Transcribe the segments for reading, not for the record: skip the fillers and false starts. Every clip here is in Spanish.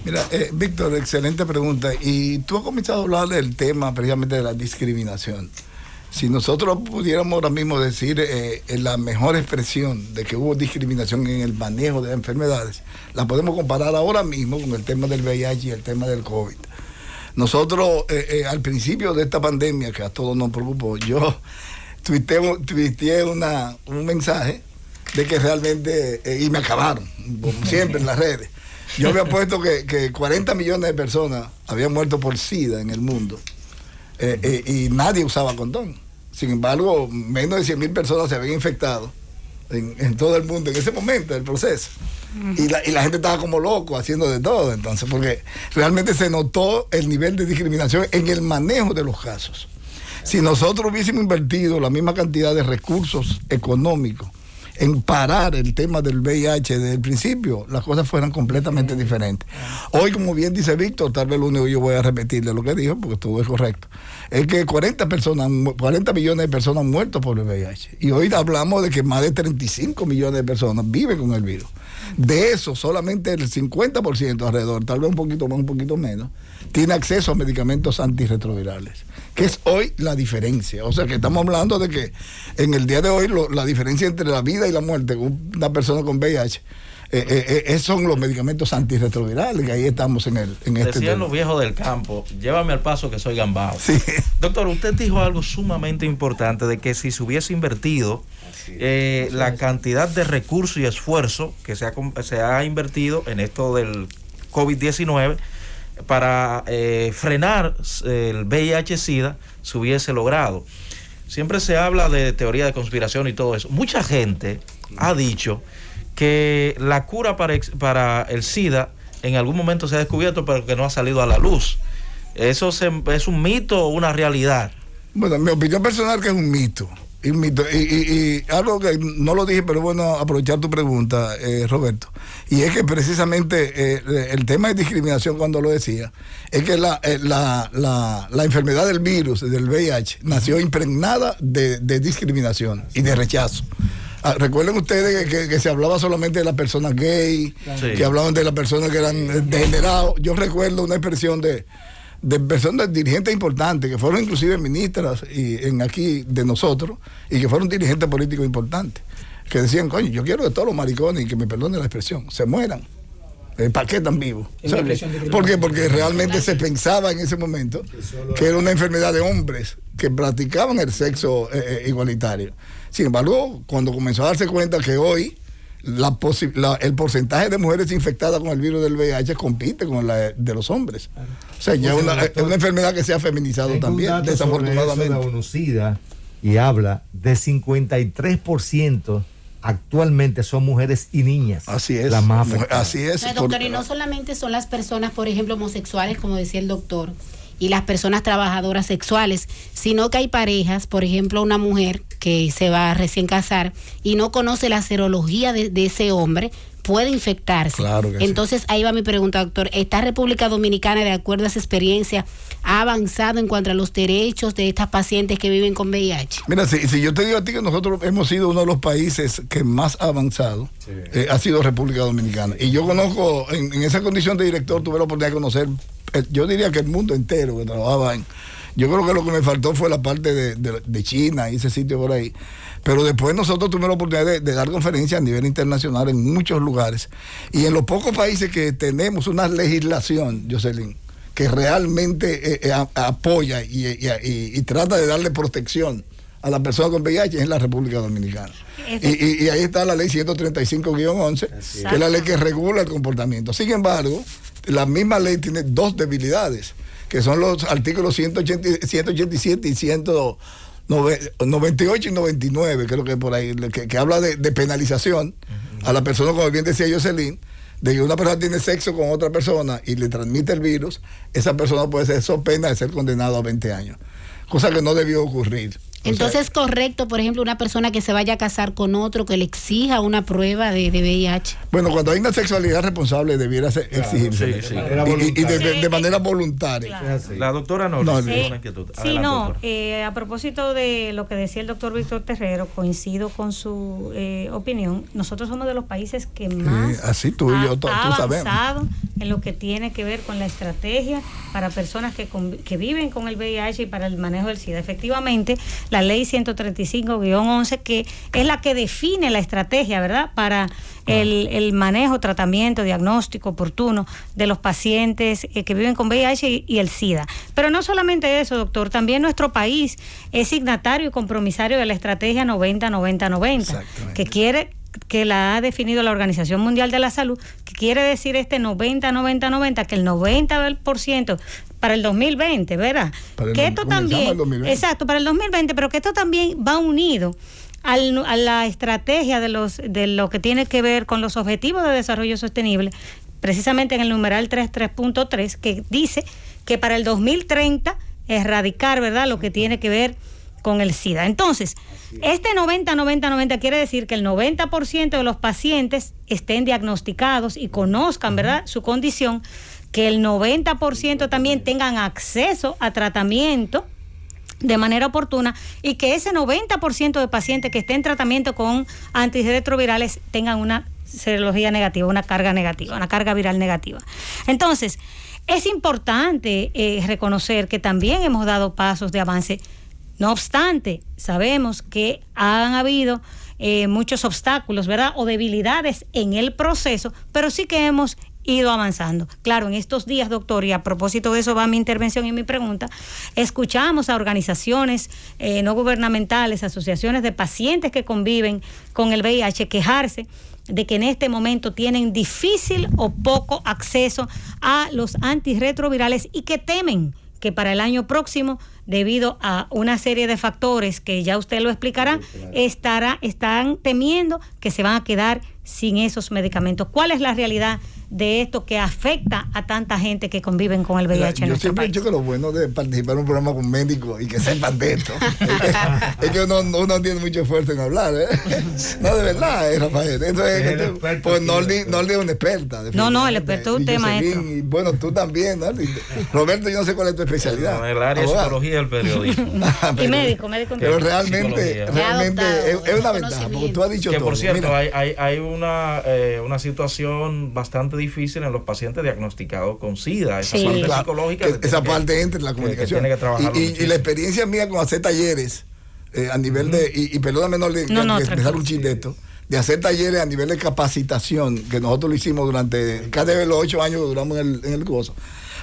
Mira, Víctor, excelente pregunta. Y tú has comenzado a hablar del tema precisamente de la discriminación. Si nosotros pudiéramos ahora mismo decir la mejor expresión de que hubo discriminación en el manejo de enfermedades, la podemos comparar ahora mismo con el tema del VIH y el tema del COVID. Nosotros, al principio de esta pandemia, que a todos nos preocupó, yo tuiteé un mensaje de que realmente, y me acabaron, como siempre en las redes. Yo había puesto que 40 millones de personas habían muerto por SIDA en el mundo, y nadie usaba condón. Sin embargo, menos de 100.000 personas se habían infectado en todo el mundo en ese momento del proceso. Y la gente estaba como loco haciendo de todo, entonces, porque realmente se notó el nivel de discriminación en el manejo de los casos. Si nosotros hubiésemos invertido la misma cantidad de recursos económicos en parar el tema del VIH desde el principio, las cosas fueran completamente diferentes. Hoy, como bien dice Víctor, tal vez lo único que yo voy a repetirle lo que dijo, porque todo es correcto, es que 40 millones de personas han muerto por el VIH. Y hoy hablamos de que más de 35 millones de personas viven con el virus. De eso, solamente el 50% alrededor, tal vez un poquito más, un poquito menos, tiene acceso a medicamentos antirretrovirales, que es hoy la diferencia. O sea, que estamos hablando de que en el día de hoy la diferencia entre la vida y la muerte de una persona con VIH son los medicamentos antirretrovirales, que ahí estamos en este Decían los viejos del campo, llévame al paso que soy gambao. Sí. Doctor, usted dijo algo sumamente importante, de que si se hubiese invertido la cantidad de recursos y esfuerzo que se ha invertido en esto del COVID-19 para frenar el VIH-Sida, se hubiese logrado. Siempre se habla de teoría de conspiración y todo eso. Mucha gente ha dicho que la cura para el SIDA en algún momento se ha descubierto, pero que no ha salido a la luz. ¿Eso es un mito o una realidad? Bueno, mi opinión personal que es un mito. Y algo que no lo dije, pero bueno, aprovechar tu pregunta, Roberto. Y es que precisamente el tema de discriminación, cuando lo decía, es que la enfermedad del virus, del VIH, nació impregnada de discriminación y de rechazo. Recuerden ustedes que se hablaba solamente de las personas gay, sí, que hablaban de las personas que eran degenerados. Yo recuerdo una expresión de personas, dirigentes importantes, que fueron inclusive ministras aquí de nosotros, y que fueron dirigentes políticos importantes, que decían, coño, yo quiero que todos los maricones, y que me perdonen la expresión, se mueran. ¿Para qué tan vivos? ¿Por qué? Porque realmente se pensaba en ese momento que era una enfermedad de hombres que practicaban el sexo igualitario. Sin embargo, cuando comenzó a darse cuenta que hoy el porcentaje de mujeres infectadas con el virus del VIH compite con la de los hombres. O sea, ya es una enfermedad que se ha feminizado también, desafortunadamente. La ONU-SIDA, y habla de 53% actualmente son mujeres y niñas. Así es. Las más afectadas. Así es. No, doctor, y no solamente son las personas, por ejemplo, homosexuales, como decía el doctor, y las personas trabajadoras sexuales, sino que hay parejas, por ejemplo, una mujer que se va a recién casar y no conoce la serología de ese hombre, puede infectarse. Claro que entonces, sí. Ahí va mi pregunta, doctor. ¿Esta República Dominicana, de acuerdo a esa experiencia, ha avanzado en cuanto a los derechos de estas pacientes que viven con VIH? Mira, si yo te digo a ti que nosotros hemos sido uno de los países que más ha avanzado, sí, ha sido República Dominicana. Y yo conozco, en esa condición de director, tuve la oportunidad de conocer, yo diría que el mundo entero que trabajaba en... Yo creo que lo que me faltó fue la parte de China y ese sitio por ahí. Pero después nosotros tuvimos la oportunidad de dar conferencias a nivel internacional en muchos lugares. Y en los pocos países que tenemos una legislación, Jocelyn, que realmente apoya y trata de darle protección a la persona con VIH, es en la República Dominicana. Y ahí está la ley 135-11, que es la ley que regula el comportamiento. Sin embargo, la misma ley tiene dos debilidades, que son los artículos 187 y 198 y 99, creo que por ahí, que habla de penalización a la persona, como bien decía Jocelyn, de que una persona tiene sexo con otra persona y le transmite el virus, esa persona puede ser so pena de ser condenado a 20 años, cosa que no debió ocurrir. Entonces es correcto, por ejemplo, una persona que se vaya a casar con otro, que le exija una prueba de VIH. Bueno, cuando hay una sexualidad responsable debiera exigirse. Sí. Y de manera voluntaria. Claro. La doctora Norma tiene una inquietud. Sí, Adelante, a propósito de lo que decía el doctor Víctor Terrero, coincido con su opinión. Nosotros somos de los países que más así tú y yo, tú sabemos, avanzado en lo que tiene que ver con la estrategia para personas que viven con el VIH y para el manejo del SIDA. Efectivamente, la ley 135-11, que es la que define la estrategia, ¿verdad?, para el manejo, tratamiento, diagnóstico oportuno de los pacientes que viven con VIH y el SIDA. Pero no solamente eso, doctor, también nuestro país es signatario y compromisario de la estrategia 90-90-90, que la ha definido la Organización Mundial de la Salud, que quiere decir 90-90-90, que el 90% para el 2020, ¿verdad? Que esto también, exacto, para el 2020, pero que esto también va unido a la estrategia de lo que tiene que ver con los objetivos de desarrollo sostenible, precisamente en el numeral 3.3, que dice que para el 2030 erradicar, ¿verdad?, lo que tiene que ver con el SIDA. Entonces, este 90-90-90 quiere decir que el 90% de los pacientes estén diagnosticados y conozcan, ¿verdad?, su condición, que el 90% también tengan acceso a tratamiento de manera oportuna y que ese 90% de pacientes que estén en tratamiento con antirretrovirales tengan una serología negativa, una carga negativa, una carga viral negativa. Entonces, es importante reconocer que también hemos dado pasos de avance. No obstante, sabemos que han habido muchos obstáculos, ¿verdad?, o debilidades en el proceso, pero sí que hemos ido avanzando. Claro, en estos días, doctor, y a propósito de eso va mi intervención y mi pregunta, escuchamos a organizaciones no gubernamentales, asociaciones de pacientes que conviven con el VIH quejarse de que en este momento tienen difícil o poco acceso a los antirretrovirales y que temen que para el año próximo, debido a una serie de factores que ya usted lo explicará, están temiendo que se van a quedar sin esos medicamentos. ¿Cuál es la realidad de esto que afecta a tanta gente que conviven con el VIH en nuestro país? Yo siempre he dicho que lo bueno de participar en un programa con médicos y que sepan de esto es que uno tiene mucho esfuerzo en hablar, ¿eh? No, de verdad, Rafael. Eso es pues Nordi es una experta. No, el experto es usted, maestro. Y bueno, tú también, ¿no? Roberto, yo no sé cuál es tu especialidad. No, el área de psicología del periodismo. Y médico. Pero realmente es una ventaja, porque tú has dicho que todo. Por cierto, hay una situación bastante difícil en los pacientes diagnosticados con SIDA, esa parte psicológica. Esa parte entra en la comunicación. Que tiene que trabajar y la experiencia mía con hacer talleres a nivel de, y perdóname dejar un chindeto, de hacer talleres a nivel de capacitación, que nosotros lo hicimos durante cada los 8 años que duramos en el gozo,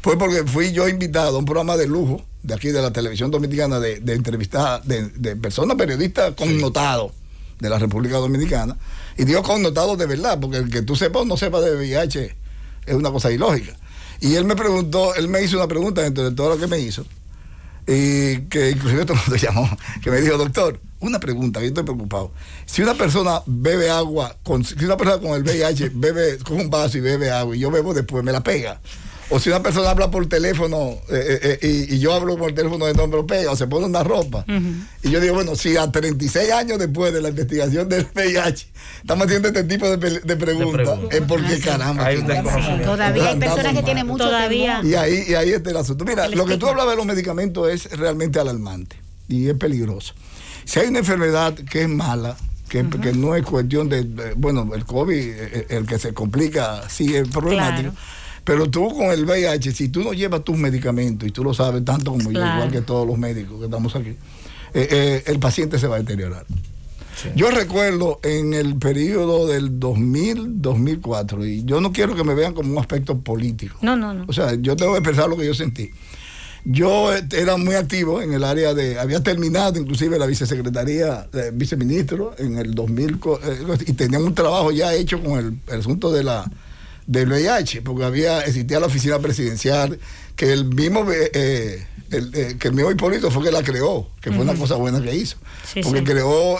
fue porque fui yo invitado a un programa de lujo de aquí de la televisión dominicana de entrevistar de personas periodistas connotados de la República Dominicana, y digo connotados de verdad, porque el que tú sepas o no sepas de VIH es una cosa ilógica. Y él me hizo una pregunta dentro de todo lo que me hizo, y que inclusive todo el mundo llamó, que me dijo: doctor, una pregunta, yo estoy preocupado. Si una persona bebe agua, si una persona con el VIH bebe con un vaso y bebe agua, y yo bebo después, ¿me la pega? O si una persona habla por teléfono y yo hablo por teléfono de no me lo pega, o se pone una ropa. Y yo digo, bueno, si a 36 años después de la investigación del VIH estamos haciendo este tipo de preguntas, es porque caramba. Todavía hay personas que tienen mucho temor. Y ahí está el asunto. Mira, lo que tú hablabas de los medicamentos es realmente alarmante y es peligroso. Si hay una enfermedad que es mala, que no es cuestión bueno, el COVID, el que se complica, sí es problemático. Claro. Pero tú con el VIH, si tú no llevas tus medicamentos, y tú lo sabes tanto como yo, igual que todos los médicos que estamos aquí, el paciente se va a deteriorar. Sí. Yo recuerdo en el periodo del 2000-2004, y yo no quiero que me vean como un aspecto político. No. O sea, yo tengo que expresar lo que yo sentí. Yo era muy activo en el área había terminado inclusive la vicesecretaría, viceministro en el 2000, y tenía un trabajo ya hecho con el asunto del VIH, porque existía la oficina presidencial, que el mismo Hipólito fue que la creó, que fue una cosa buena que hizo, porque creó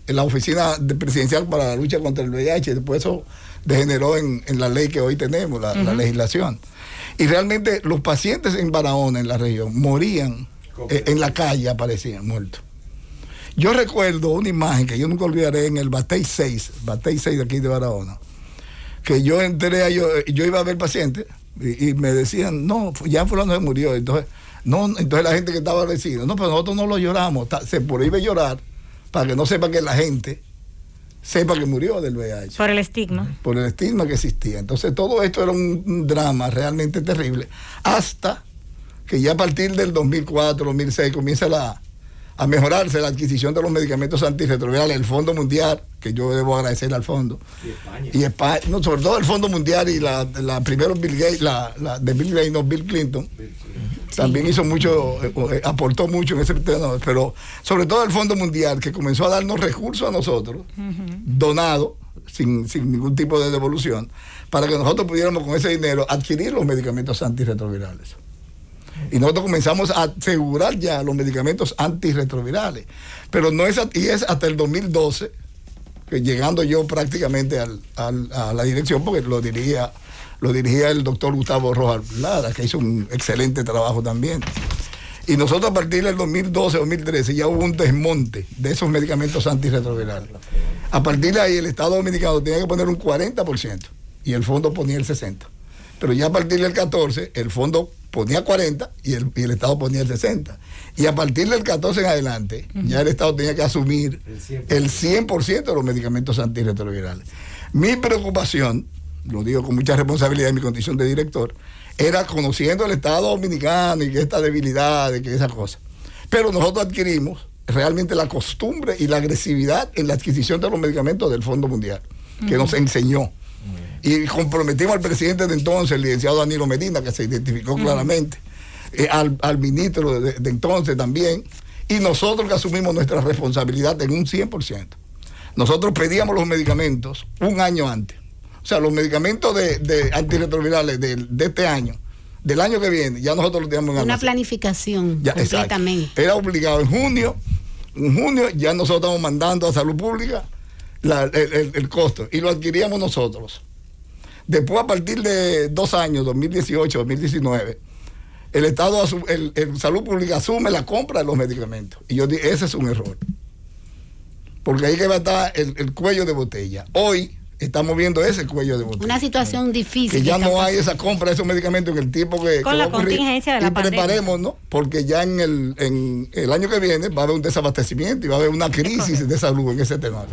la oficina presidencial para la lucha contra el VIH, y después eso degeneró en la ley que hoy tenemos, la legislación. Y realmente los pacientes en Barahona, en la región, morían en la calle, aparecían muertos. Yo recuerdo una imagen que yo nunca olvidaré en el Batey 6 de aquí de Barahona, que yo entré, yo iba a ver pacientes y me decían, no, ya fulano se murió. Entonces la gente que estaba vecino, no, pero nosotros no lo lloramos, se prohíbe llorar para que no sepa que la gente sepa que murió del VIH. Por el estigma. Por el estigma que existía. Entonces todo esto era un drama realmente terrible, hasta que ya a partir del 2004, 2006 comienza a mejorarse la adquisición de los medicamentos antirretrovirales, el Fondo Mundial, que yo debo agradecer al fondo. Y España, no, sobre todo el Fondo Mundial y la primero Bill Gates, Bill Clinton. También hizo mucho, aportó mucho en ese tema, pero sobre todo el Fondo Mundial, que comenzó a darnos recursos a nosotros, donados, sin ningún tipo de devolución, para que nosotros pudiéramos con ese dinero adquirir los medicamentos antirretrovirales. Y nosotros comenzamos a asegurar ya los medicamentos antirretrovirales. Pero no es, y es hasta el 2012, que llegando yo prácticamente a la dirección, porque lo dirigía el doctor Gustavo Rojas Lara, que hizo un excelente trabajo también. Y nosotros a partir del 2012, 2013, ya hubo un desmonte de esos medicamentos antirretrovirales. A partir de ahí el Estado Dominicano tenía que poner un 40% y el fondo ponía el 60%. Pero ya a partir del 14, el fondo ponía 40 y el Estado ponía el 60. Y a partir del 14 en adelante, ya el Estado tenía que asumir el 100% de los medicamentos antirretrovirales. Mi preocupación, lo digo con mucha responsabilidad en mi condición de director, era conociendo el Estado Dominicano y que esta debilidad, y que esa cosa. Pero nosotros adquirimos realmente la costumbre y la agresividad en la adquisición de los medicamentos del Fondo Mundial, que nos enseñó. Y comprometimos al presidente de entonces, el licenciado Danilo Medina, que se identificó claramente, al ministro de entonces también, y nosotros que asumimos nuestra responsabilidad en un 100%. Nosotros pedíamos los medicamentos un año antes. O sea, los medicamentos de antirretrovirales de este año, del año que viene, ya nosotros los teníamos en una planificación ya, completamente. Exacto. Era obligado en junio ya nosotros estamos mandando a Salud Pública el costo y lo adquiríamos nosotros. Después, a partir de 2 años, 2018, 2019, el Estado, el Salud Pública asume la compra de los medicamentos. Y yo dije, ese es un error. Porque ahí que va a estar el cuello de botella. Hoy estamos viendo ese cuello de botella. Una situación difícil. Que ya no hay esa compra de esos medicamentos en el tiempo que con va la a ocurrir. contingencia de la pandemia. Preparémonos, porque ya en el año que viene va a haber un desabastecimiento y va a haber una crisis de salud en ese tema.